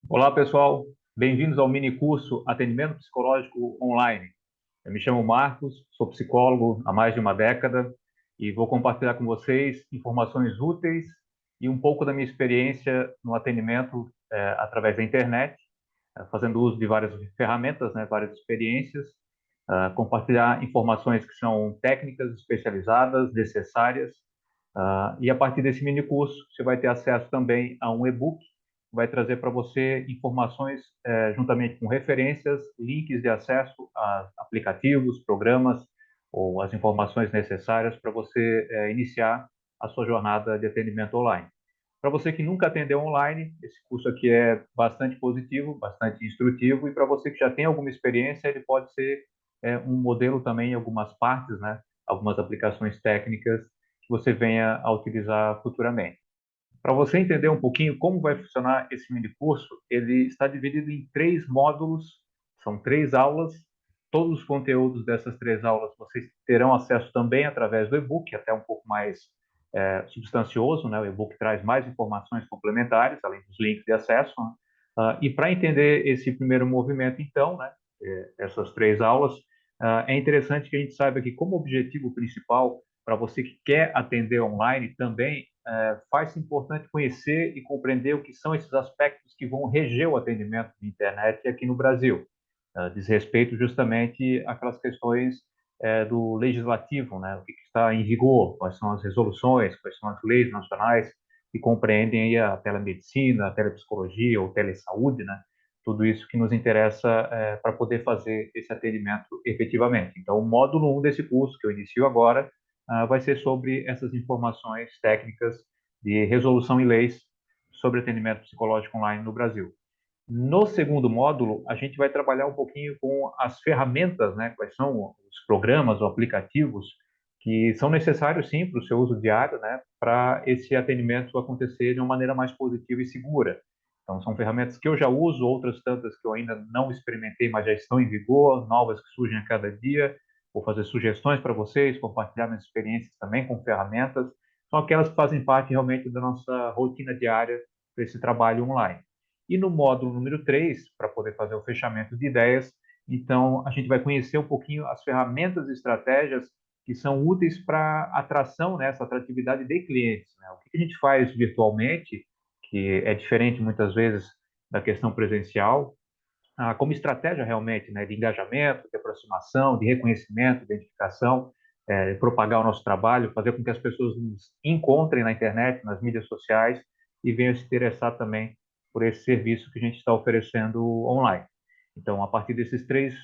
Olá, pessoal. Bem-vindos ao mini curso Atendimento Psicológico Online. Eu me chamo Marcos, sou psicólogo há mais de uma década e vou compartilhar com vocês informações úteis e um pouco da minha experiência no atendimento através da internet, fazendo uso de várias ferramentas, né, várias experiências, compartilhar informações que são técnicas especializadas, necessárias, e a partir desse mini curso você vai ter acesso também a um e-book que vai trazer para você informações juntamente com referências, links de acesso a aplicativos, programas ou as informações necessárias para você iniciar a sua jornada de atendimento online. Para você que nunca atendeu online, esse curso aqui é bastante positivo, bastante instrutivo, e para você que já tem alguma experiência, ele pode ser um modelo também em algumas partes, né? Algumas aplicações técnicas que você venha a utilizar futuramente. Para você entender um pouquinho como vai funcionar esse mini curso, ele está dividido em três módulos, são três aulas. Todos os conteúdos dessas três aulas vocês terão acesso também através do e-book, até um pouco mais substancioso, né? O e-book traz mais informações complementares, além dos links de acesso, né? E para entender esse primeiro movimento, então, né? Essas três aulas, é interessante que a gente saiba que como objetivo principal para você que quer atender online também faz-se importante conhecer e compreender o que são esses aspectos que vão reger o atendimento de internet aqui no Brasil. Diz respeito justamente àquelas questões do legislativo, né? O que está em vigor, quais são as resoluções, quais são as leis nacionais que compreendem aí a telemedicina, a telepsicologia ou telesaúde, né? Tudo isso que nos interessa para poder fazer esse atendimento efetivamente. Então, o módulo 1 desse curso, que eu inicio agora, vai ser sobre essas informações técnicas de resolução em leis sobre atendimento psicológico online no Brasil. No segundo módulo, a gente vai trabalhar um pouquinho com as ferramentas, né? Quais são os programas ou aplicativos que são necessários, sim, para o seu uso diário, né? Para esse atendimento acontecer de uma maneira mais positiva e segura. Então, são ferramentas que eu já uso, outras tantas que eu ainda não experimentei, mas já estão em vigor, novas que surgem a cada dia. Vou fazer sugestões para vocês, compartilhar minhas experiências também com ferramentas. São aquelas que fazem parte realmente da nossa rotina diária para esse trabalho online. E no módulo número 3, para poder fazer o fechamento de ideias, então a gente vai conhecer um pouquinho as ferramentas e estratégias que são úteis para atração, né, essa atratividade de clientes. Né? O que a gente faz virtualmente, que é diferente muitas vezes da questão presencial, como estratégia realmente, né, de engajamento, de aproximação, de reconhecimento, identificação, propagar o nosso trabalho, fazer com que as pessoas nos encontrem na internet, nas mídias sociais e venham se interessar também por esse serviço que a gente está oferecendo online. Então, a partir desses três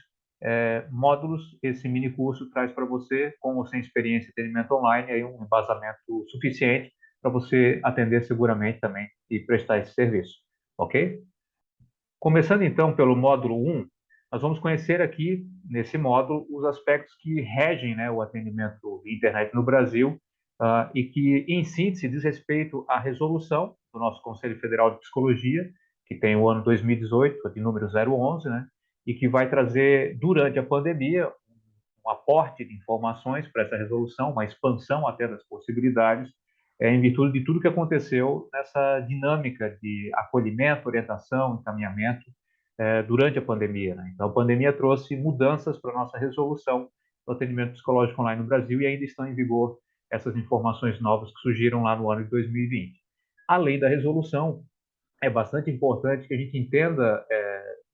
módulos, esse mini curso traz para você, com ou sem experiência em atendimento online, aí um embasamento suficiente para você atender seguramente também e prestar esse serviço, ok? Começando então pelo módulo 1, nós vamos conhecer aqui, nesse módulo, os aspectos que regem, né, o atendimento de internet no Brasil, e que, em síntese, diz respeito à resolução do nosso Conselho Federal de Psicologia, que tem o ano 2018, de número 011, né, e que vai trazer, durante a pandemia, um aporte de informações para essa resolução, uma expansão até das possibilidades, em virtude de tudo que aconteceu nessa dinâmica de acolhimento, orientação, encaminhamento durante a pandemia. Né? Então, a pandemia trouxe mudanças para a nossa resolução do atendimento psicológico online no Brasil e ainda estão em vigor essas informações novas que surgiram lá no ano de 2020. Além da resolução, é bastante importante que a gente entenda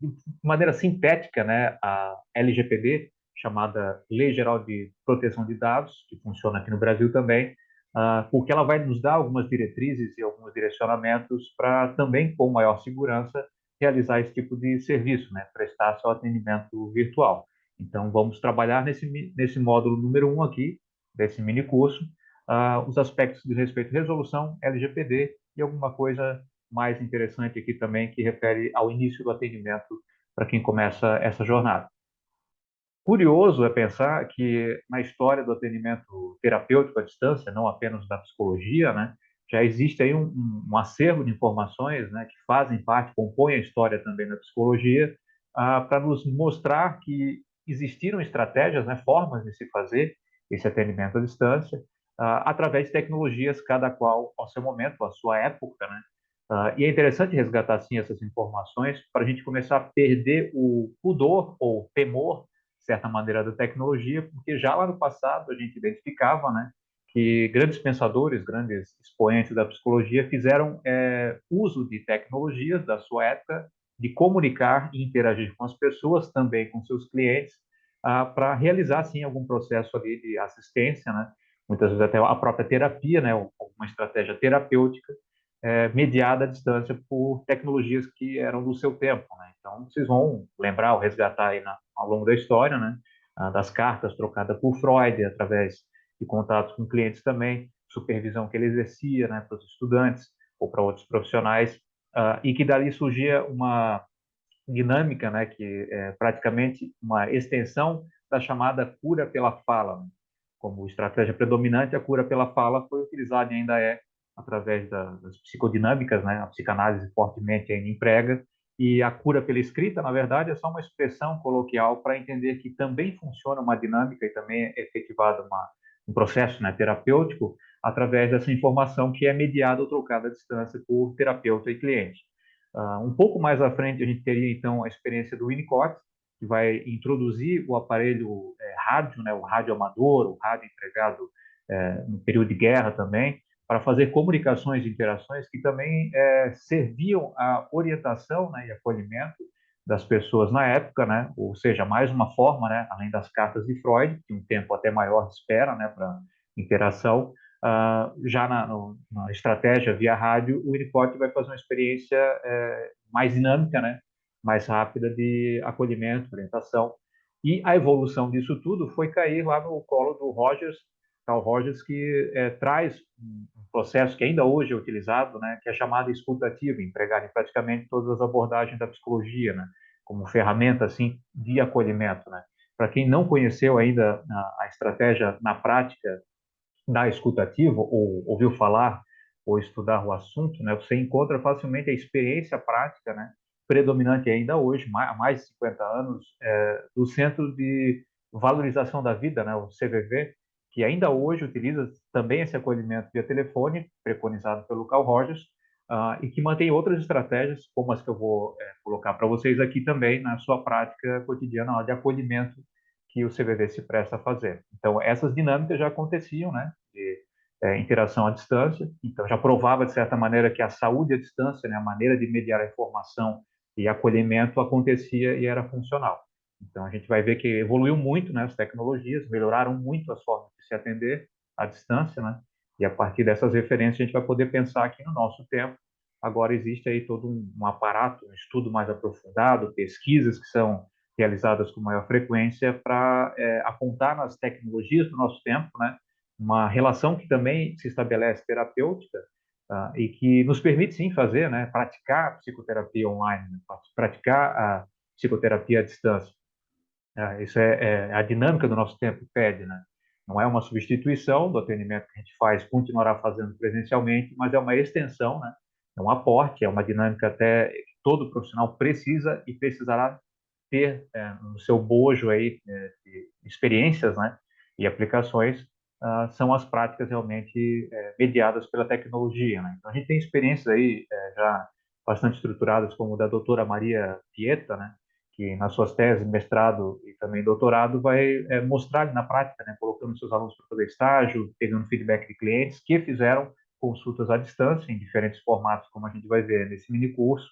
de maneira sintética, né, a LGPD, chamada Lei Geral de Proteção de Dados, que funciona aqui no Brasil também, porque ela vai nos dar algumas diretrizes e alguns direcionamentos para também, com maior segurança, realizar esse tipo de serviço, né, prestar seu atendimento virtual. Então, vamos trabalhar nesse módulo número 1 aqui, desse mini curso, os aspectos de respeito à resolução, LGPD e alguma coisa mais interessante aqui também, que refere ao início do atendimento para quem começa essa jornada. Curioso é pensar que na história do atendimento terapêutico à distância, não apenas da psicologia, né, já existe aí um acervo de informações, né, que fazem parte, compõem a história também da psicologia, para nos mostrar que existiram estratégias, né, formas de se fazer esse atendimento à distância, através de tecnologias, cada qual ao seu momento, à sua época, né, E é interessante resgatar assim essas informações para a gente começar a perder o pudor ou temor, de certa maneira, da tecnologia, porque já lá no passado a gente identificava, né, que grandes pensadores, grandes expoentes da psicologia fizeram uso de tecnologias da sua época de comunicar e interagir com as pessoas, também com seus clientes, para realizar assim algum processo ali de assistência, né? Muitas vezes até a própria terapia, né, uma estratégia terapêutica mediada à distância por tecnologias que eram do seu tempo, né? Então, vocês vão lembrar ou resgatar aí ao longo da história, né? Das cartas trocadas por Freud, através de contatos com clientes também, supervisão que ele exercia, né, para os estudantes ou para outros profissionais, e que dali surgia uma dinâmica, né, que é praticamente uma extensão da chamada cura pela fala, né? Como estratégia predominante, a cura pela fala foi utilizada e ainda é através das psicodinâmicas, né? A psicanálise fortemente ainda emprega, e a cura pela escrita, na verdade, é só uma expressão coloquial para entender que também funciona uma dinâmica e também é efetivado um processo, né, terapêutico através dessa informação que é mediada ou trocada à distância por terapeuta e cliente. Um pouco mais à frente, a gente teria, então, a experiência do Winnicott, que vai introduzir o aparelho rádio, né, o rádio amador, o rádio empregado no período de guerra também, para fazer comunicações e interações que também serviam à orientação, né, e acolhimento das pessoas na época, né, ou seja, mais uma forma, né, além das cartas de Freud, que um tempo até maior de espera, né, para interação, já na estratégia via rádio, o Winnicott vai fazer uma experiência mais dinâmica, né, mais rápida de acolhimento, orientação. E a evolução disso tudo foi cair lá no colo do Rogers, Carl Rogers, que traz um processo que ainda hoje é utilizado, né, que é chamado escutativa, empregado em praticamente todas as abordagens da psicologia, né, como ferramenta assim de acolhimento, né. Para quem não conheceu ainda a estratégia na prática da escutativa, ou ouviu falar ou estudar o assunto, né, você encontra facilmente a experiência prática, né, predominante ainda hoje, há mais de 50 anos, do Centro de Valorização da Vida, né, o CVV, que ainda hoje utiliza também esse acolhimento via telefone, preconizado pelo Carl Rogers, e que mantém outras estratégias, como as que eu vou colocar para vocês aqui também, na sua prática cotidiana de acolhimento que o CVV se presta a fazer. Então, essas dinâmicas já aconteciam, né, de interação à distância, então já provava, de certa maneira, que a saúde à distância, né, a maneira de mediar a informação e acolhimento acontecia e era funcional. Então, a gente vai ver que evoluiu muito, né, as tecnologias, melhoraram muito as formas de se atender à distância, né, e a partir dessas referências a gente vai poder pensar aqui no nosso tempo. Agora existe aí todo um aparato, um estudo mais aprofundado, pesquisas que são realizadas com maior frequência para apontar nas tecnologias do nosso tempo, né, uma relação que também se estabelece terapêutica e que nos permite sim fazer, né, praticar a psicoterapia online, né, praticar a psicoterapia à distância. Isso é a dinâmica do nosso tempo pede, né? Não é uma substituição do atendimento que a gente faz, continuará fazendo presencialmente, mas é uma extensão, né? É um aporte, é uma dinâmica até que todo profissional precisa e precisará ter no seu bojo aí de experiências, né, e aplicações, são as práticas realmente mediadas pela tecnologia, né? Então a gente tem experiências aí já bastante estruturadas, como o da doutora Maria Pieta, né, que nas suas teses, mestrado e também doutorado vai mostrar na prática, né, colocando seus alunos para fazer estágio, pegando feedback de clientes que fizeram consultas à distância em diferentes formatos, como a gente vai ver nesse mini curso,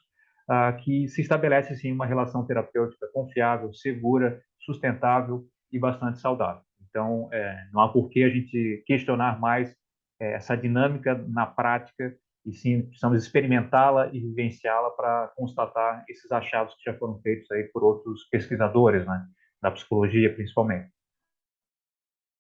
que se estabelece sim uma relação terapêutica confiável, segura, sustentável e bastante saudável. Então, não há por que a gente questionar mais essa dinâmica na prática e sim precisamos experimentá-la e vivenciá-la para constatar esses achados que já foram feitos aí por outros pesquisadores, né, da psicologia principalmente.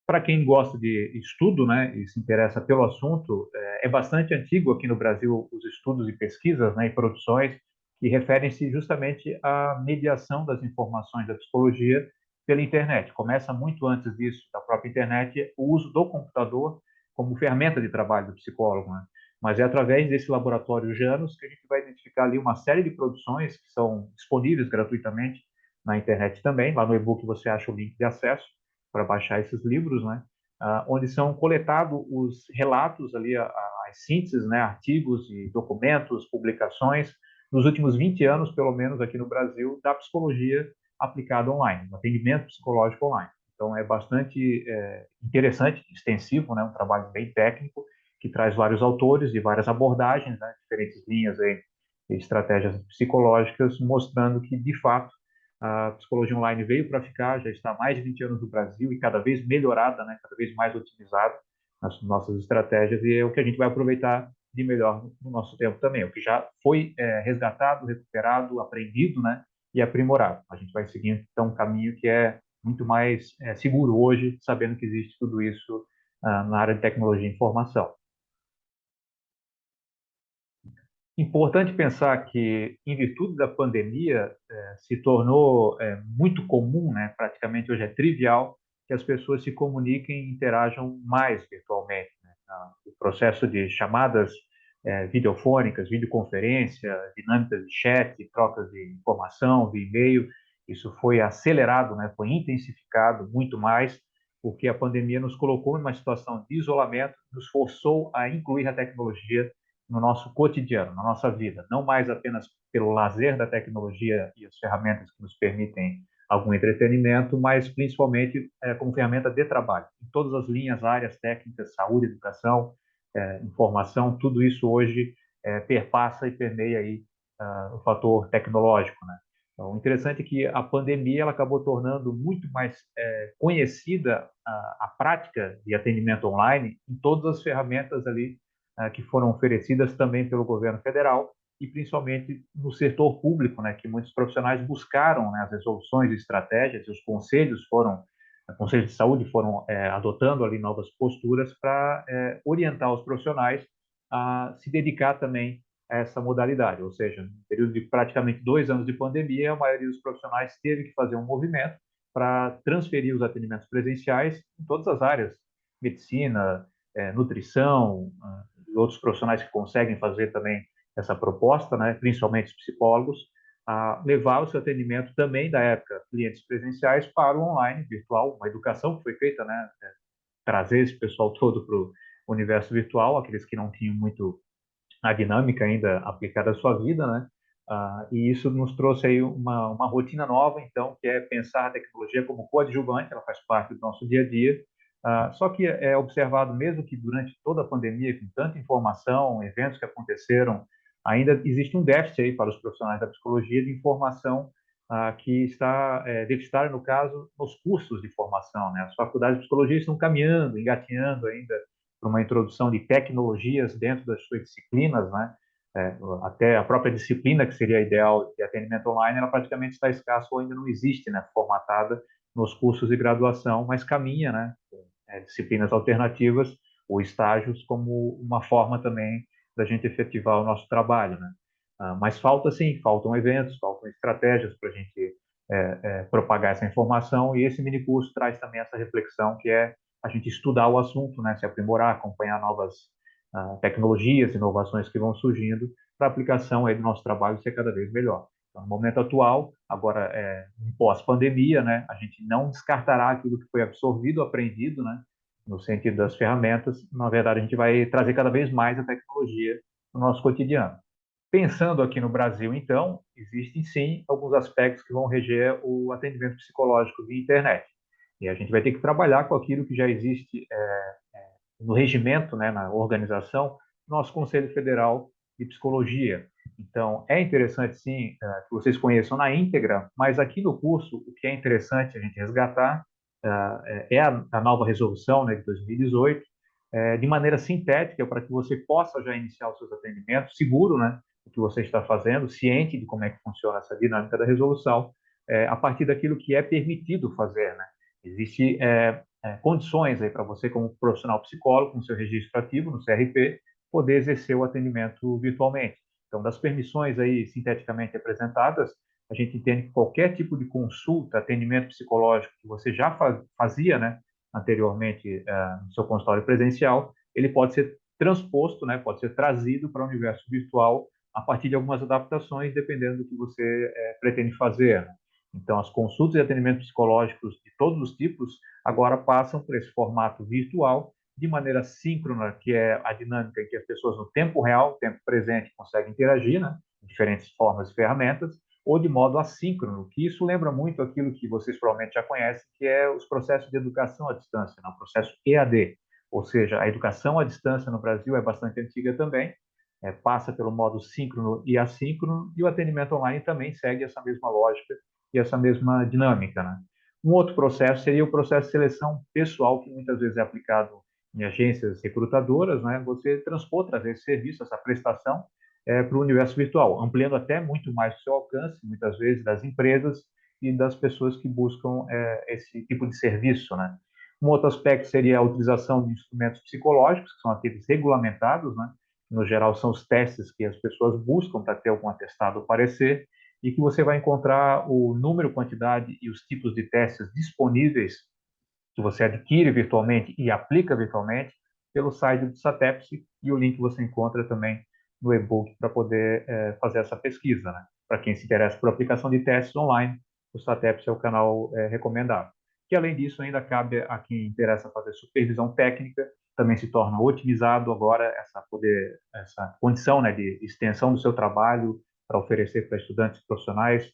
Para quem gosta de estudo, né, e se interessa pelo assunto, é bastante antigo aqui no Brasil os estudos e pesquisas, né, e produções que referem-se justamente à mediação das informações da psicologia pela internet. Começa muito antes disso, da própria internet, o uso do computador como ferramenta de trabalho do psicólogo, né? Mas é através desse laboratório Janus que a gente vai identificar ali uma série de produções que são disponíveis gratuitamente na internet também. Lá no e-book você acha o link de acesso para baixar esses livros, né? Onde são coletados os relatos ali, a sínteses, né, artigos e documentos, publicações, nos últimos 20 anos, pelo menos aqui no Brasil, da psicologia aplicada online, do atendimento psicológico online. Então, é bastante interessante, extensivo, né, um trabalho bem técnico, que traz vários autores de várias abordagens, né, diferentes linhas aí, de estratégias psicológicas, mostrando que, de fato, a psicologia online veio para ficar, já está há mais de 20 anos no Brasil e cada vez melhorada, né, cada vez mais otimizada nas nossas estratégias, e é o que a gente vai aproveitar de melhor no nosso tempo também, o que já foi resgatado, recuperado, aprendido, né, e aprimorado. A gente vai seguindo, então, um caminho que é muito mais seguro hoje, sabendo que existe tudo isso na área de tecnologia e informação. Importante pensar que, em virtude da pandemia, se tornou muito comum, né, praticamente hoje é trivial, que as pessoas se comuniquem e interajam mais virtualmente, né? O processo de chamadas videofônicas, videoconferência, dinâmicas de chat, trocas de informação, de e-mail, isso foi acelerado, né, foi intensificado muito mais, porque a pandemia nos colocou numa situação de isolamento, nos forçou a incluir a tecnologia no nosso cotidiano, na nossa vida, não mais apenas pelo lazer da tecnologia e as ferramentas que nos permitem algum entretenimento, mas principalmente como ferramenta de trabalho. Em todas as linhas, áreas técnicas, saúde, educação, informação, tudo isso hoje perpassa e permeia aí o fator tecnológico, né? Então, o interessante é que a pandemia ela acabou tornando muito mais conhecida a prática de atendimento online em todas as ferramentas ali que foram oferecidas também pelo governo federal e principalmente no setor público, né, que muitos profissionais buscaram, né, as resoluções e estratégias, e os conselhos de saúde foram adotando ali novas posturas para orientar os profissionais a se dedicar também a essa modalidade, ou seja, no período de praticamente 2 anos de pandemia, a maioria dos profissionais teve que fazer um movimento para transferir os atendimentos presenciais em todas as áreas, medicina, nutrição, e outros profissionais que conseguem fazer também essa proposta, né, principalmente os psicólogos, a levar o seu atendimento também da época clientes presenciais para o online, virtual, uma educação que foi feita, né, trazer esse pessoal todo para o universo virtual, aqueles que não tinham muito a dinâmica ainda aplicada à sua vida, né? E isso nos trouxe aí uma rotina nova, então, que é pensar a tecnologia como coadjuvante, ela faz parte do nosso dia a dia. Só que é observado mesmo que durante toda a pandemia, com tanta informação, eventos que aconteceram, ainda existe um déficit aí para os profissionais da psicologia de informação que está deficitária, no caso, nos cursos de formação, né? As faculdades de psicologia estão caminhando, engatinhando ainda para uma introdução de tecnologias dentro das suas disciplinas, né? Até a própria disciplina, que seria ideal de atendimento online, ela praticamente está escassa ou ainda não existe, né? Formatada nos cursos de graduação, mas caminha, né? Disciplinas alternativas ou estágios como uma forma também da gente efetivar o nosso trabalho, né? Mas falta sim, faltam eventos, faltam estratégias para a gente propagar essa informação, e esse minicurso traz também essa reflexão que é a gente estudar o assunto, né, se aprimorar, acompanhar novas tecnologias, inovações que vão surgindo para a aplicação aí do nosso trabalho ser cada vez melhor. Então, no momento atual, agora em pós-pandemia, né, a gente não descartará aquilo que foi absorvido, aprendido, né, no sentido das ferramentas. Na verdade, a gente vai trazer cada vez mais a tecnologia no nosso cotidiano. Pensando aqui no Brasil, então, existem sim alguns aspectos que vão reger o atendimento psicológico via internet. E a gente vai ter que trabalhar com aquilo que já existe no regimento, né, na organização, do nosso Conselho Federal de Psicologia. Então, é interessante, sim, que vocês conheçam na íntegra, mas aqui no curso, o que é interessante a gente resgatar é a nova resolução, né, de 2018, de maneira sintética, para que você possa já iniciar os seus atendimentos seguro, né, o que você está fazendo, ciente de como é que funciona essa dinâmica da resolução, a partir daquilo que é permitido fazer, né? Existe condições aí para você, como profissional psicólogo, com seu registro ativo no CRP, poder exercer o atendimento virtualmente. Então, das permissões aí sinteticamente apresentadas, a gente entende que qualquer tipo de consulta, atendimento psicológico que você já fazia, né, anteriormente no seu consultório presencial, ele pode ser transposto, né, pode ser trazido para o universo virtual a partir de algumas adaptações, dependendo do que você pretende fazer, né? Então, as consultas e atendimentos psicológicos de todos os tipos agora passam por esse formato virtual, de maneira síncrona, que é a dinâmica em que as pessoas no tempo real, tempo presente, conseguem interagir, né, em diferentes formas e ferramentas, ou de modo assíncrono, que isso lembra muito aquilo que vocês provavelmente já conhecem, que é os processos de educação à distância, né, o processo EAD, ou seja, a educação à distância no Brasil é bastante antiga também, passa pelo modo síncrono e assíncrono, e o atendimento online também segue essa mesma lógica e essa mesma dinâmica, né? Um outro processo seria o processo de seleção pessoal, que muitas vezes é aplicado em agências recrutadoras, né? Você transpor, trazer esse serviço, essa prestação, para o universo virtual, ampliando até muito mais o seu alcance, muitas vezes, das empresas e das pessoas que buscam esse tipo de serviço, né? Um outro aspecto seria a utilização de instrumentos psicológicos, que são aqueles regulamentados, né? No geral, são os testes que as pessoas buscam para ter algum atestado ou parecer, e que você vai encontrar o número, quantidade e os tipos de testes disponíveis que você adquire virtualmente e aplica virtualmente pelo site do SATEPSE, e o link você encontra também no e-book para poder fazer essa pesquisa, né? Para quem se interessa por aplicação de testes online, o SATEPSE é o canal recomendado. Que além disso ainda cabe a quem interessa fazer supervisão técnica, também se torna otimizado agora essa condição, né, de extensão do seu trabalho para oferecer para estudantes profissionais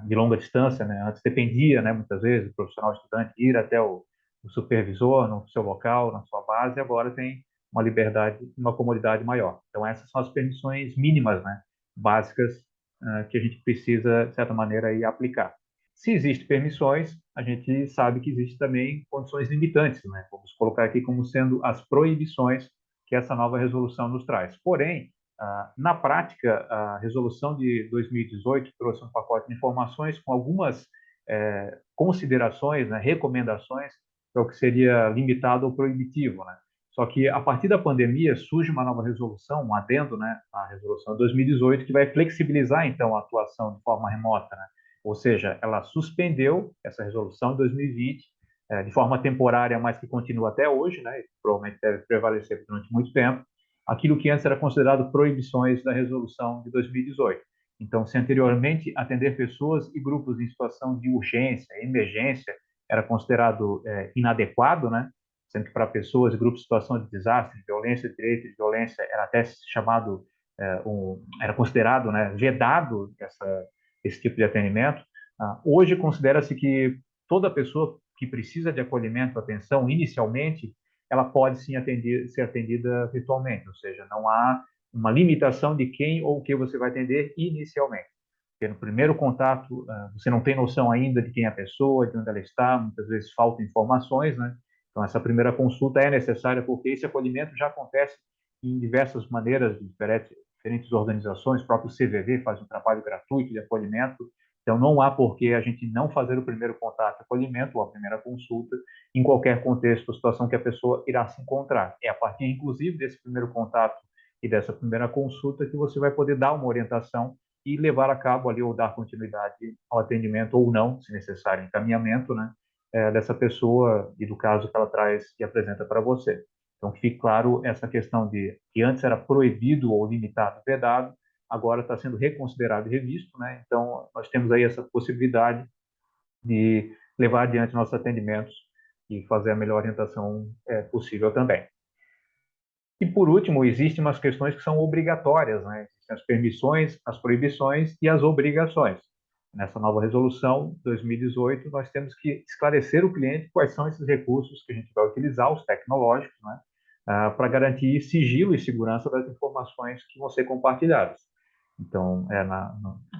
de longa distância, né? Antes dependia, né, muitas vezes, o profissional estudante ir até o supervisor no seu local, na sua base, e agora tem uma liberdade, uma comodidade maior. Então, essas são as permissões mínimas, né, básicas, que a gente precisa, de certa maneira, aí, aplicar. Se existem permissões, a gente sabe que existem também condições limitantes, né? Vamos colocar aqui como sendo as proibições que essa nova resolução nos traz. Porém, na prática, a resolução de 2018 trouxe um pacote de informações com algumas considerações, né, recomendações para o que seria limitado ou proibitivo, né? Só que a partir da pandemia surge uma nova resolução, um adendo, né, à resolução de 2018, que vai flexibilizar então a atuação de forma remota, né? Ou seja, ela suspendeu essa resolução de 2020 de forma temporária, mas que continua até hoje, né? E provavelmente deve prevalecer durante muito tempo, aquilo que antes era considerado proibições da resolução de 2018. Então, se anteriormente atender pessoas e grupos em situação de urgência, emergência, era considerado inadequado, né? Sendo que para pessoas e grupos em situação de desastre, de violência, de direito de violência, era até chamado, era considerado, né, vedado esse tipo de atendimento. Hoje considera-se que toda pessoa que precisa de acolhimento, atenção, inicialmente, ela pode sim ser atendida virtualmente, ou seja, não há uma limitação de quem ou o que você vai atender inicialmente. Porque no primeiro contato, você não tem noção ainda de quem é a pessoa, de onde ela está, muitas vezes faltam informações, né? Então, essa primeira consulta é necessária porque esse acolhimento já acontece em diversas maneiras, de diferentes organizações, o próprio CVV faz um trabalho gratuito de acolhimento, então não há por que a gente não fazer o primeiro contato, acolhimento ou a primeira consulta, em qualquer contexto ou situação que a pessoa irá se encontrar. É a partir, inclusive, desse primeiro contato e dessa primeira consulta que você vai poder dar uma orientação e levar a cabo ali ou dar continuidade ao atendimento ou não, se necessário, encaminhamento, né, dessa pessoa e do caso que ela traz e apresenta para você. Então, fique claro essa questão de que antes era proibido ou limitado, vedado, agora está sendo reconsiderado e revisto, né? Então, nós temos aí essa possibilidade de levar adiante nossos atendimentos e fazer a melhor orientação possível também. E, por último, existem umas questões que são obrigatórias, né? Existem as permissões, as proibições e as obrigações. Nessa nova resolução 2018, nós temos que esclarecer o cliente quais são esses recursos que a gente vai utilizar, os tecnológicos, né? Para garantir sigilo e segurança das informações que vão ser compartilhadas. Então,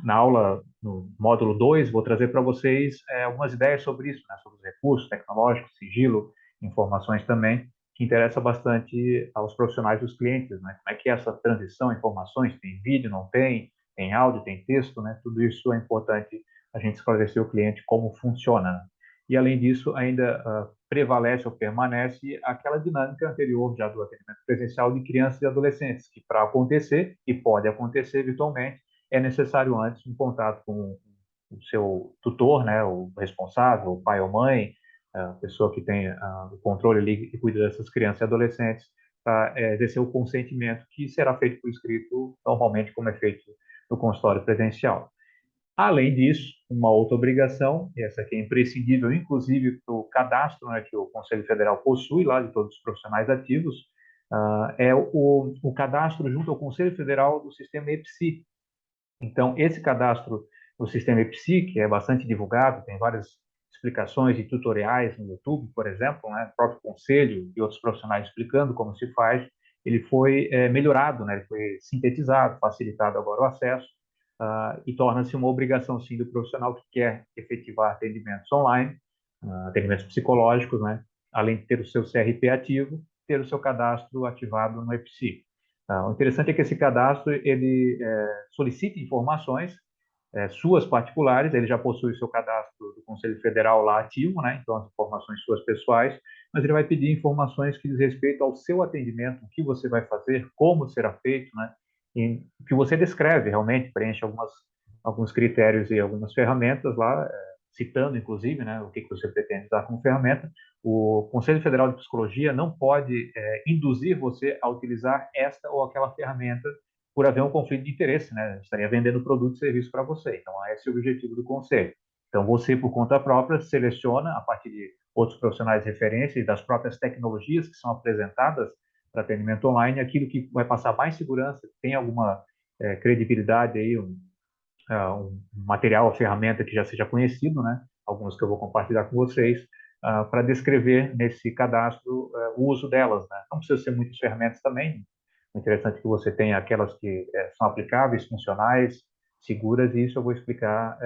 na aula, no módulo 2, vou trazer para vocês algumas ideias sobre isso, né? Sobre os recursos tecnológicos, sigilo, informações também, que interessa bastante aos profissionais dos clientes, né? Como é que é essa transição, informações, tem vídeo, não tem, tem áudio, tem texto, né? Tudo isso é importante a gente esclarecer o cliente como funciona, né? E, além disso, ainda prevalece ou permanece aquela dinâmica anterior já do atendimento presencial de crianças e adolescentes, que para acontecer, e pode acontecer virtualmente, é necessário antes um contato com o seu tutor, né? O responsável, o pai ou mãe, a pessoa que tem o controle ali e cuida dessas crianças e adolescentes, para exercer o consentimento que será feito por escrito, normalmente como é feito no consultório presencial. Além disso, uma outra obrigação, e essa aqui é imprescindível, inclusive para o cadastro, né, que o Conselho Federal possui lá de todos os profissionais ativos, é o cadastro junto ao Conselho Federal do sistema EPSI. Então, esse cadastro no sistema EPSI, que é bastante divulgado, tem várias explicações e tutoriais no YouTube, por exemplo, né, o próprio Conselho e outros profissionais explicando como se faz, ele foi melhorado, né, ele foi sintetizado, facilitado agora o acesso, e torna-se uma obrigação, sim, do profissional que quer efetivar atendimentos online, atendimentos psicológicos, né, além de ter o seu CRP ativo, ter o seu cadastro ativado no EPSI. O interessante é que esse cadastro ele solicita informações suas particulares, ele já possui o seu cadastro do Conselho Federal lá ativo, né? Então as informações suas pessoais, mas ele vai pedir informações que diz respeito ao seu atendimento, o que você vai fazer, como será feito, né? E que você descreve realmente, preenche alguns critérios e algumas ferramentas lá, citando inclusive, né, o que você pretende usar como ferramenta. O Conselho Federal de Psicologia não pode induzir você a utilizar esta ou aquela ferramenta por haver um conflito de interesse, né? Estaria vendendo produto e serviço para você. Então, esse é o objetivo do conselho. Então, você, por conta própria, seleciona, a partir de outros profissionais de referência e das próprias tecnologias que são apresentadas para atendimento online, aquilo que vai passar mais segurança, tem alguma credibilidade aí, um material, uma ferramenta que já seja conhecido, né? Alguns que eu vou compartilhar com vocês, para descrever nesse cadastro o uso delas, né? Não precisa ser muitas ferramentas também. O interessante é que você tenha aquelas que são aplicáveis, funcionais, seguras, e isso eu vou explicar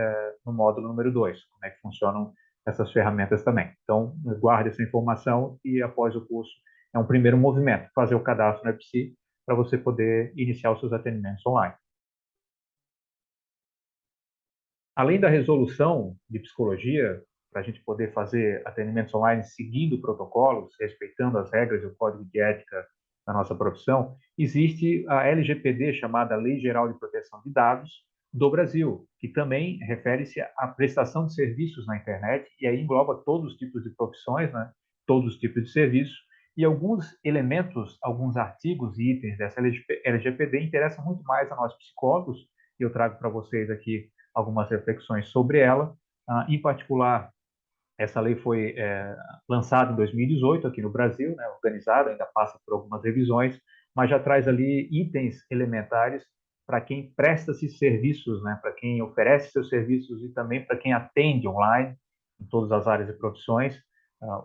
no módulo número 2, como é que funcionam essas ferramentas também. Então, guarde essa informação e, após o curso, é um primeiro movimento, fazer o cadastro no EPSI para você poder iniciar os seus atendimentos online. Além da resolução de psicologia, para a gente poder fazer atendimentos online seguindo protocolos, respeitando as regras e o código de ética da nossa profissão, existe a LGPD, chamada Lei Geral de Proteção de Dados do Brasil, que também refere-se à prestação de serviços na internet, e aí engloba todos os tipos de profissões, né? Todos os tipos de serviços, e alguns elementos, alguns artigos e itens dessa LGPD interessam muito mais a nós psicólogos, e eu trago para vocês aqui algumas reflexões sobre ela. Em particular, essa lei foi lançada em 2018 aqui no Brasil, né, organizada, ainda passa por algumas revisões, mas já traz ali itens elementares para quem presta esses serviços, né, para quem oferece seus serviços e também para quem atende online em todas as áreas e profissões.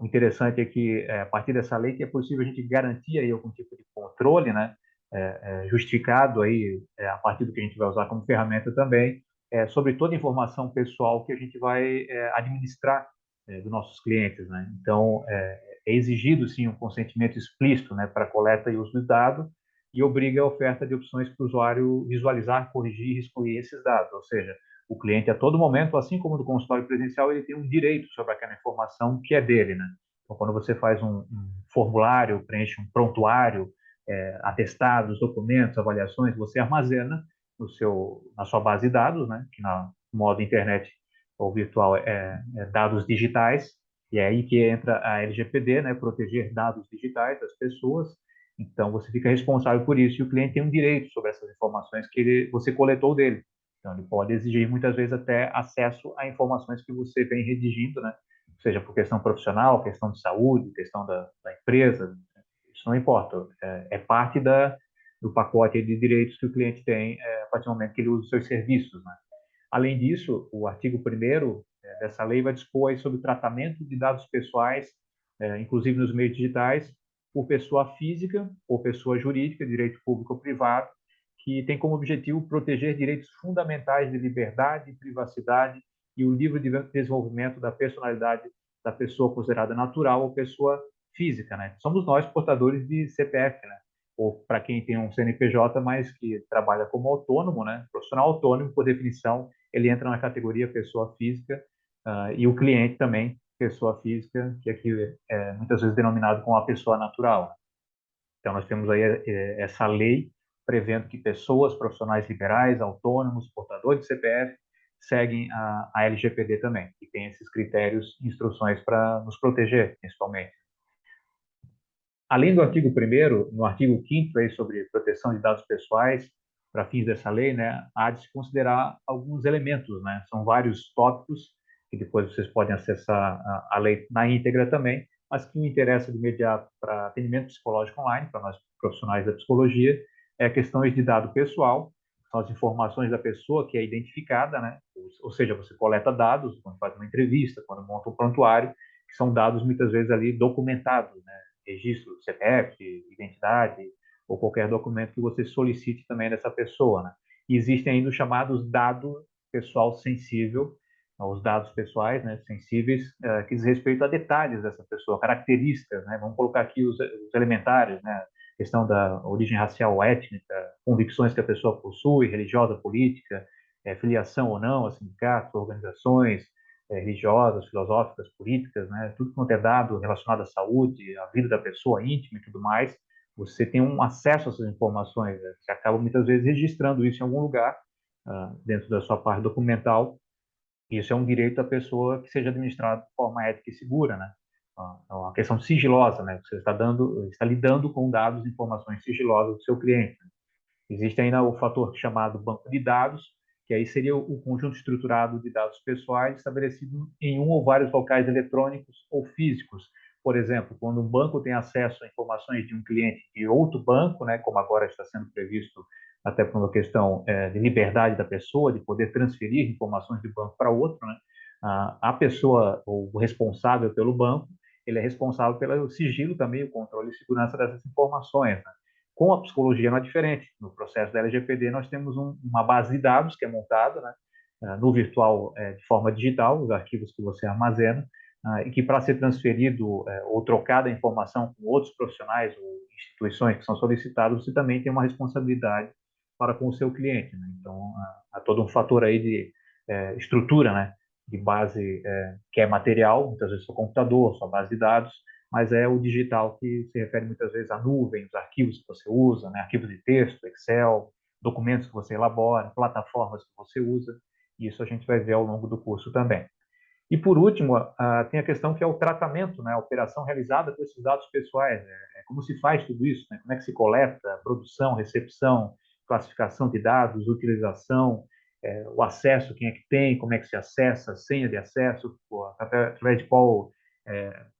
O interessante é que, a partir dessa lei, que é possível a gente garantir aí algum tipo de controle, né, justificado aí, a partir do que a gente vai usar como ferramenta também, sobre toda a informação pessoal que a gente vai administrar dos nossos clientes, né? Então, é exigido, sim, um consentimento explícito, né, para coleta e uso do dado e obriga a oferta de opções para o usuário visualizar, corrigir e excluir esses dados. Ou seja, o cliente, a todo momento, assim como no consultório presencial, ele tem um direito sobre aquela informação que é dele, né? Então, quando você faz um formulário, preenche um prontuário, atestados, documentos, avaliações, você armazena na sua base de dados, né, que na modo internet ou virtual dados digitais, e é aí que entra a LGPD, né, proteger dados digitais das pessoas. Então, você fica responsável por isso, e o cliente tem um direito sobre essas informações que você coletou dele. Então, ele pode exigir, muitas vezes, até acesso a informações que você vem redigindo, né, seja por questão profissional, questão de saúde, questão da empresa, isso não importa. É parte do pacote de direitos que o cliente tem a partir do momento que ele usa os seus serviços, né? Além disso, o artigo 1º dessa lei vai dispor aí sobre o tratamento de dados pessoais, inclusive nos meios digitais, por pessoa física ou pessoa jurídica, direito público ou privado, que tem como objetivo proteger direitos fundamentais de liberdade, privacidade e o livre desenvolvimento da personalidade da pessoa considerada natural ou pessoa física, né? Somos nós portadores de CPF, né? Ou para quem tem um CNPJ, mas que trabalha como autônomo, né? Profissional autônomo, por definição, ele entra na categoria pessoa física, e o cliente também, pessoa física, que aqui é muitas vezes denominado como a pessoa natural. Então, nós temos aí essa lei prevendo que pessoas profissionais liberais, autônomos, portadores de CPF, seguem a LGPD também, e tem esses critérios e instruções para nos proteger, principalmente. Além do artigo 1º, no artigo 5º aí sobre proteção de dados pessoais, para fins dessa lei, né, há de se considerar alguns elementos, né? São vários tópicos que depois vocês podem acessar a lei na íntegra também, mas que me interessa de imediato para atendimento psicológico online, para nós profissionais da psicologia, é questões de dado pessoal, são as informações da pessoa que é identificada, né? Ou seja, você coleta dados quando faz uma entrevista, quando monta um prontuário, que são dados muitas vezes ali documentados, né? Registro CPF, identidade, ou qualquer documento que você solicite também dessa pessoa, né? E existem ainda os chamados dados pessoal sensível, os dados pessoais, né, sensíveis, que diz respeito a detalhes dessa pessoa, características, né? Vamos colocar aqui os elementares, né? Questão da origem racial ou étnica, convicções que a pessoa possui, religiosa, política, filiação ou não a sindicatos, organizações religiosas, filosóficas, políticas, né? Tudo quanto é dado relacionado à saúde, à vida da pessoa íntima e tudo mais, você tem um acesso a essas informações, né? Você acaba muitas vezes registrando isso em algum lugar, dentro da sua parte documental. Isso é um direito da pessoa que seja administrado de forma ética e segura, né? É uma questão sigilosa, né? Você está lidando com dados, informações sigilosas do seu cliente. Existe ainda o fator chamado banco de dados, que aí seria o conjunto estruturado de dados pessoais estabelecido em um ou vários locais eletrônicos ou físicos. Por exemplo, quando um banco tem acesso a informações de um cliente de outro banco, né, como agora está sendo previsto até por uma questão de liberdade da pessoa, de poder transferir informações de banco para outro, né, a pessoa, o responsável pelo banco, ele é responsável pelo sigilo também, o controle e segurança dessas informações, né? Com a psicologia não é diferente. No processo da LGPD, nós temos uma base de dados que é montada, né, no virtual, de forma digital, os arquivos que você armazena, e que para ser transferido ou trocada a informação com outros profissionais ou instituições que são solicitados, você também tem uma responsabilidade para com o seu cliente, né? Então, há todo um fator aí de estrutura, né, de base que é material, muitas vezes seu computador, sua base de dados, mas é o digital que se refere muitas vezes à nuvem, os arquivos que você usa, né? Arquivos de texto, Excel, documentos que você elabora, plataformas que você usa, e isso a gente vai ver ao longo do curso também. E, por último, tem a questão que é o tratamento, né? A operação realizada com esses dados pessoais. Né? Como se faz tudo isso? Né? Como é que se coleta, produção, recepção, classificação de dados, utilização, o acesso, quem é que tem, como é que se acessa, senha de acesso, através de qual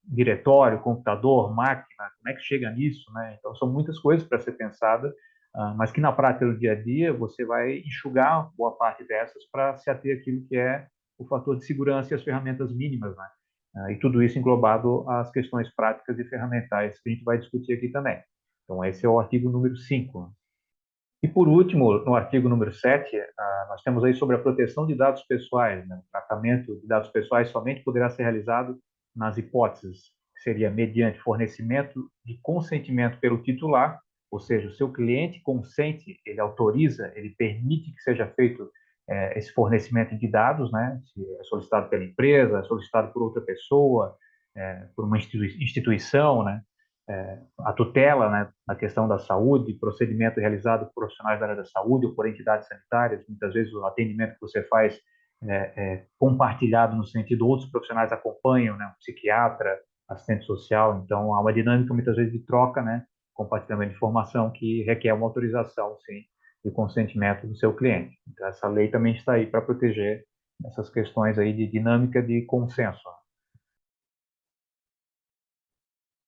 diretório, computador, máquina, como é que chega nisso, né? Então, são muitas coisas para ser pensada, mas que na prática do dia a dia você vai enxugar boa parte dessas para se ater àquilo que é o fator de segurança e as ferramentas mínimas, né? E tudo isso englobado às questões práticas e ferramentais que a gente vai discutir aqui também. Então, esse é o artigo número 5. E, por último, no artigo número 7, nós temos aí sobre a proteção de dados pessoais, né? O tratamento de dados pessoais somente poderá ser realizado nas hipóteses que seria mediante fornecimento de consentimento pelo titular, ou seja, o seu cliente consente, ele autoriza, ele permite que seja feito esse fornecimento de dados, né? Se é solicitado pela empresa, é solicitado por outra pessoa, por uma instituição, né? A tutela, né, na questão da saúde, procedimento realizado por profissionais da área da saúde ou por entidades sanitárias, muitas vezes o atendimento que você faz compartilhado no sentido outros profissionais acompanham, né, um psiquiatra, assistente social, então há uma dinâmica muitas vezes de troca, né, compartilhamento de informação que requer uma autorização, sim, e consentimento do seu cliente. Então essa lei também está aí para proteger essas questões aí de dinâmica de consenso.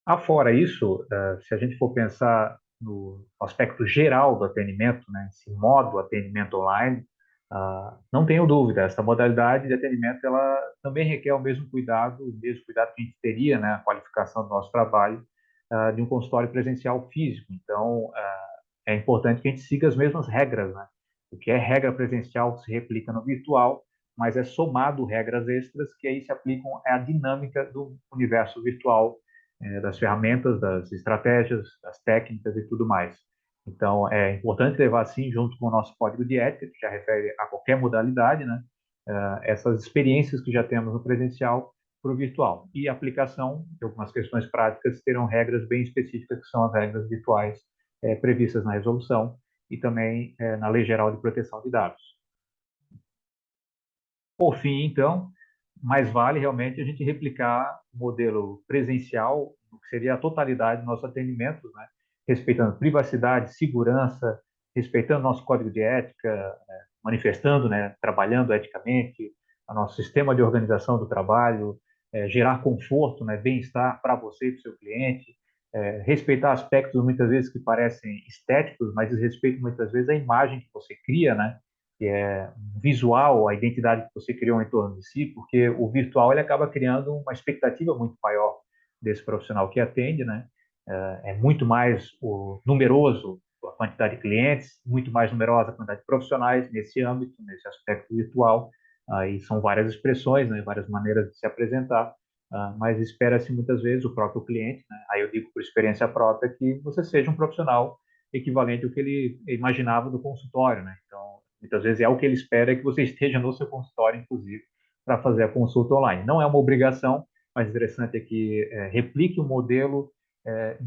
Afora isso, se a gente for pensar no aspecto geral do atendimento, né, esse modo atendimento online, não tenho dúvida, essa modalidade de atendimento ela também requer o mesmo cuidado que a gente teria, né, a qualificação do nosso trabalho, de um consultório presencial físico. Então, é importante que a gente siga as mesmas regras, né? O que é regra presencial se replica no virtual, mas é somado regras extras que aí se aplicam à dinâmica do universo virtual, das ferramentas, das estratégias, das técnicas e tudo mais. Então, é importante levar, assim, junto com o nosso código de ética, que já refere a qualquer modalidade, né? Essas experiências que já temos no presencial para o virtual. E a aplicação de algumas questões práticas terão regras bem específicas, que são as regras virtuais previstas na resolução e também na Lei Geral de Proteção de Dados. Por fim, então, mais vale realmente a gente replicar o modelo presencial, que seria a totalidade do nosso atendimento, né? Respeitando privacidade, segurança, respeitando nosso código de ética, manifestando, né, trabalhando eticamente, o nosso sistema de organização do trabalho, gerar conforto, né, bem-estar para você e para o seu cliente, respeitar aspectos muitas vezes que parecem estéticos, mas respeito muitas vezes a imagem que você cria, né, que é visual, a identidade que você criou em torno de si, porque o virtual ele acaba criando uma expectativa muito maior desse profissional que atende, né? É muito mais numeroso a quantidade de clientes, muito mais numerosa a quantidade de profissionais nesse âmbito, nesse aspecto virtual. Aí são várias expressões, né? Várias maneiras de se apresentar, mas espera-se muitas vezes o próprio cliente, né? Aí eu digo por experiência própria que você seja um profissional equivalente ao que ele imaginava do consultório, né? Então, muitas vezes é o que ele espera que você esteja no seu consultório, inclusive, para fazer a consulta online. Não é uma obrigação, mas interessante é que replique o modelo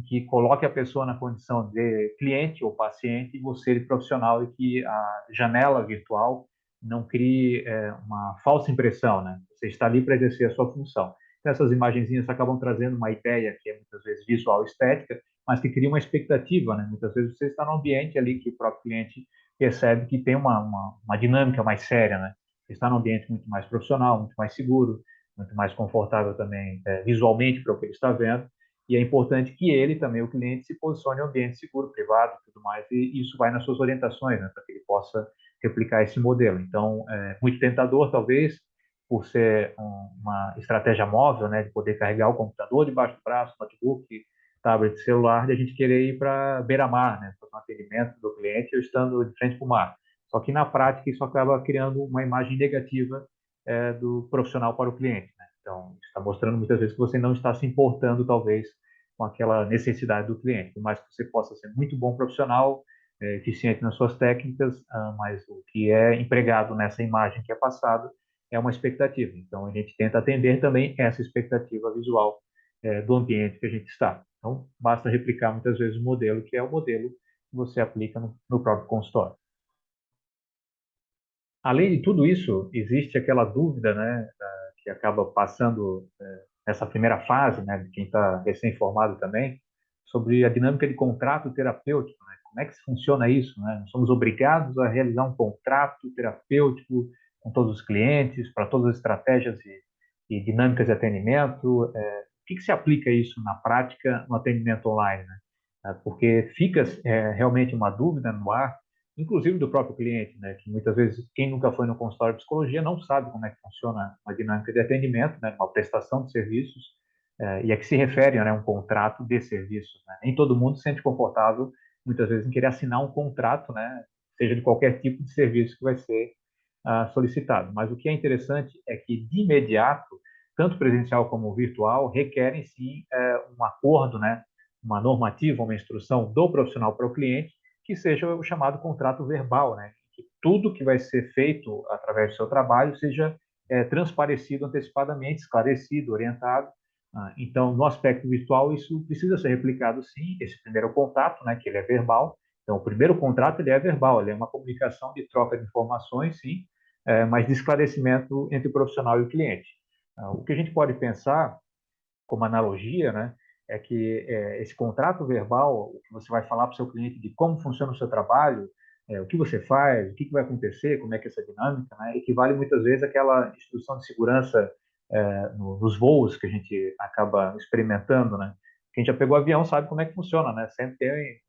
que coloque a pessoa na condição de cliente ou paciente e você de profissional e que a janela virtual não crie uma falsa impressão, né? Você está ali para exercer a sua função. Então, essas imagenzinhas acabam trazendo uma ideia que é muitas vezes visual estética, mas que cria uma expectativa, né? Muitas vezes você está num ambiente ali que o próprio cliente percebe que tem uma dinâmica mais séria, né? Você está num ambiente muito mais profissional, muito mais seguro, muito mais confortável também visualmente para o que ele está vendo, e é importante que ele também, o cliente, se posicione em um ambiente seguro, privado e tudo mais, e isso vai nas suas orientações, né, para que ele possa replicar esse modelo. Então, é muito tentador, talvez, por ser uma estratégia móvel, né, de poder carregar o computador debaixo do braço, notebook, tablet, celular, de a gente querer ir para beira-mar, né, fazer um atendimento do cliente eu estando de frente para o mar. Só que, na prática, isso acaba criando uma imagem negativa do profissional para o cliente, né? Então, está mostrando muitas vezes que você não está se importando, talvez, com aquela necessidade do cliente. Por mais que você possa ser muito bom profissional, eficiente nas suas técnicas, mas o que é empregado nessa imagem que é passada é uma expectativa. Então, a gente tenta atender também essa expectativa visual do ambiente que a gente está. Então, basta replicar muitas vezes o modelo, que é o modelo que você aplica no próprio consultório. Além de tudo isso, existe aquela dúvida, né, que acaba passando nessa primeira fase, né, de quem está recém-formado também, sobre a dinâmica de contrato terapêutico, né? Como é que funciona isso, né? Nós somos obrigados a realizar um contrato terapêutico com todos os clientes, para todas as estratégias e dinâmicas de atendimento. O que se aplica isso na prática no atendimento online, né? Porque fica realmente uma dúvida no ar, inclusive do próprio cliente, né, que muitas vezes quem nunca foi no consultório de psicologia não sabe como é que funciona uma dinâmica de atendimento, né, uma prestação de serviços, e a que se refere, né, um contrato de serviços, né? Nem todo mundo se sente confortável, muitas vezes, em querer assinar um contrato, né, seja de qualquer tipo de serviço que vai ser solicitado. Mas o que é interessante é que, de imediato, tanto presencial como virtual, requerem, sim, um acordo, né, uma normativa, uma instrução do profissional para o cliente, que seja o chamado contrato verbal, né? Que tudo que vai ser feito através do seu trabalho seja transparecido antecipadamente, esclarecido, orientado. Então, no aspecto virtual, isso precisa ser replicado, sim, esse primeiro contato, né, que ele é verbal. Então, o primeiro contrato ele é verbal, ele é uma comunicação de troca de informações, sim, mas de esclarecimento entre o profissional e o cliente. O que a gente pode pensar como analogia, né, é que esse contrato verbal, o que você vai falar para o seu cliente de como funciona o seu trabalho, o que você faz, o que vai acontecer, como é que é essa dinâmica, né, equivale muitas vezes àquela instrução de segurança nos voos que a gente acaba experimentando, né? Quem já pegou avião sabe como é que funciona, né? Sempre tem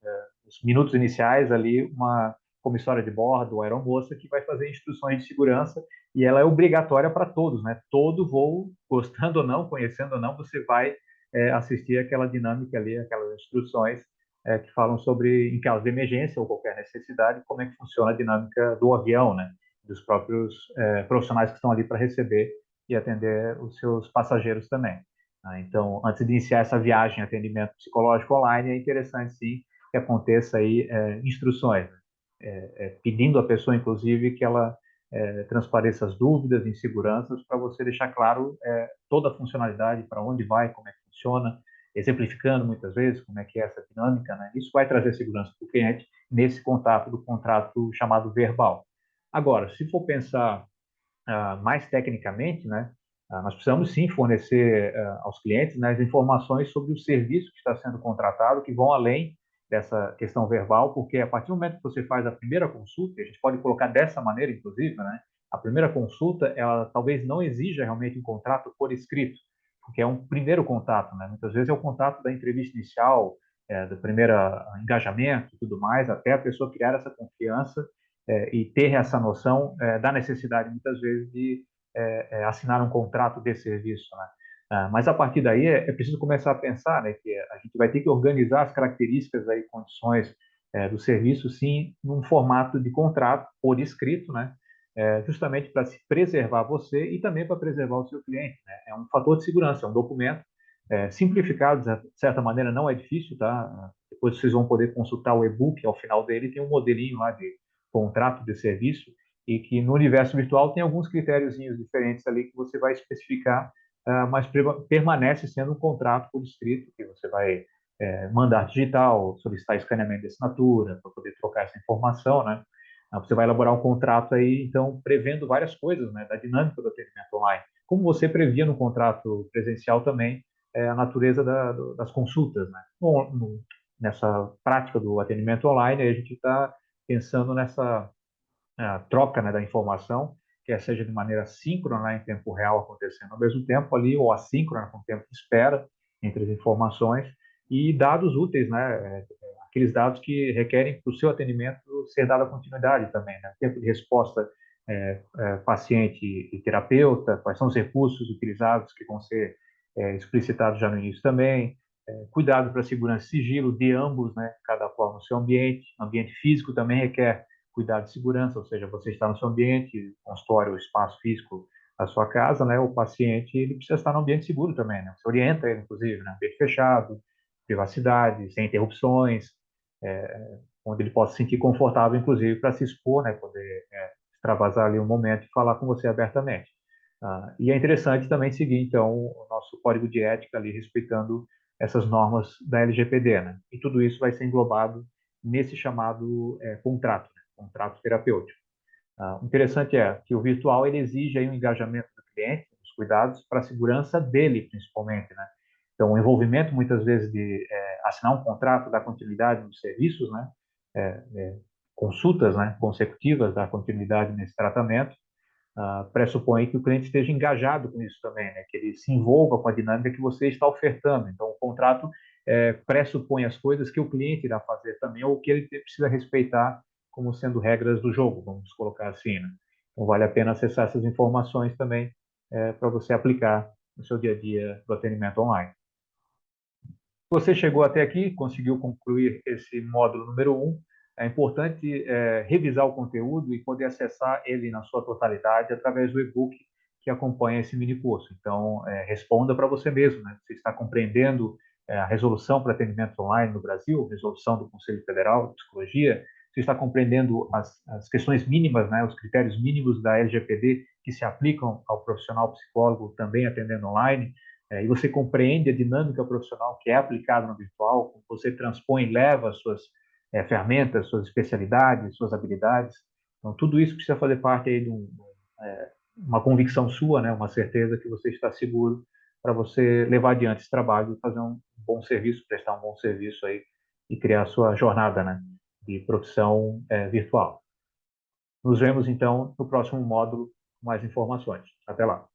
nos minutos iniciais ali uma comissória de bordo, ou aeromoça, que vai fazer instruções de segurança e ela é obrigatória para todos, né? Todo voo, gostando ou não, conhecendo ou não, você vai assistir aquela dinâmica ali, aquelas instruções que falam sobre, em caso de emergência ou qualquer necessidade, como é que funciona a dinâmica do avião, né? Dos próprios profissionais que estão ali para receber e atender os seus passageiros também. Então, antes de iniciar essa viagem, atendimento psicológico online, é interessante, sim, que aconteça aí instruções, né? Pedindo à pessoa, inclusive, que ela transpareça as dúvidas, inseguranças, para você deixar claro toda a funcionalidade, para onde vai, como é que funciona, exemplificando muitas vezes como é que é essa dinâmica, né? Isso vai trazer segurança para o cliente nesse contato do contrato chamado verbal. Agora, se for pensar mais tecnicamente, né, nós precisamos sim fornecer aos clientes, né, as informações sobre o serviço que está sendo contratado, que vão além dessa questão verbal, porque a partir do momento que você faz a primeira consulta, a gente pode colocar dessa maneira, inclusive, né? A primeira consulta, ela talvez não exija realmente um contrato por escrito, porque é um primeiro contato, né? Muitas vezes é o contato da entrevista inicial, do primeiro engajamento e tudo mais, até a pessoa criar essa confiança e ter essa noção da necessidade, muitas vezes, de assinar um contrato de serviço, né? Mas a partir daí é preciso começar a pensar, né, que a gente vai ter que organizar as características aí, condições do serviço, sim, num formato de contrato por escrito, né, justamente para se preservar você e também para preservar o seu cliente, né? É um fator de segurança, é um documento simplificado, de certa maneira, não é difícil, tá? Depois vocês vão poder consultar o e-book, ao final dele tem um modelinho lá de contrato de serviço e que no universo virtual tem alguns critériozinhos diferentes ali que você vai especificar, mas permanece sendo um contrato por escrito, que você vai mandar digital, solicitar escaneamento de assinatura, para poder trocar essa informação, né? Você vai elaborar um contrato aí, então, prevendo várias coisas, né, da dinâmica do atendimento online. Como você previa no contrato presencial também, a natureza das consultas, né? Nessa prática do atendimento online, a gente está pensando nessa troca, né, da informação, quer seja de maneira síncrona, né, em tempo real acontecendo ao mesmo tempo ali, ou assíncrona, com tempo de espera entre as informações, e dados úteis, né, aqueles dados que requerem para o seu atendimento ser dada continuidade também, né, tempo de resposta paciente e terapeuta, quais são os recursos utilizados que vão ser explicitados já no início também, cuidado para a segurança e sigilo de ambos, né, cada qual no seu ambiente físico também requer cuidado de segurança, ou seja, você está no seu ambiente, consultório, espaço físico da sua casa, né, o paciente ele precisa estar no ambiente seguro também, né, você orienta ele, inclusive, né, ambiente fechado, privacidade, sem interrupções, onde ele possa se sentir confortável, inclusive, para se expor, né, poder extravasar ali um momento e falar com você abertamente. E é interessante também seguir, então, o nosso código de ética ali, respeitando essas normas da LGPD, né? E tudo isso vai ser englobado nesse chamado contrato, né? Contrato terapêutico. O interessante é que o virtual ele exige aí um engajamento do cliente, os cuidados para a segurança dele, principalmente, né? Então, o envolvimento, muitas vezes, de assinar um contrato, dar continuidade nos serviços, né? Consultas, né, consecutivas, dar continuidade nesse tratamento, pressupõe que o cliente esteja engajado com isso também, né? Que ele se envolva com a dinâmica que você está ofertando. Então, o contrato pressupõe as coisas que o cliente irá fazer também, ou que ele precisa respeitar como sendo regras do jogo, vamos colocar assim, né? Então, vale a pena acessar essas informações também para você aplicar no seu dia a dia do atendimento online. Você chegou até aqui, conseguiu concluir esse módulo número 1. É importante revisar o conteúdo e poder acessar ele na sua totalidade através do e-book que acompanha esse mini curso. Então, responda para você mesmo, né? Você está compreendendo a resolução para atendimento online no Brasil, resolução do Conselho Federal de Psicologia? Você está compreendendo as questões mínimas, né? Os critérios mínimos da LGPD que se aplicam ao profissional psicólogo também atendendo online? E você compreende a dinâmica profissional que é aplicada no virtual, como você transpõe e leva as suas ferramentas, suas especialidades, suas habilidades. Então, tudo isso precisa fazer parte aí de uma convicção sua, né, uma certeza que você está seguro para você levar adiante esse trabalho e fazer um bom serviço, prestar um bom serviço aí e criar a sua jornada, né, de profissão virtual. Nos vemos, então, no próximo módulo com mais informações. Até lá.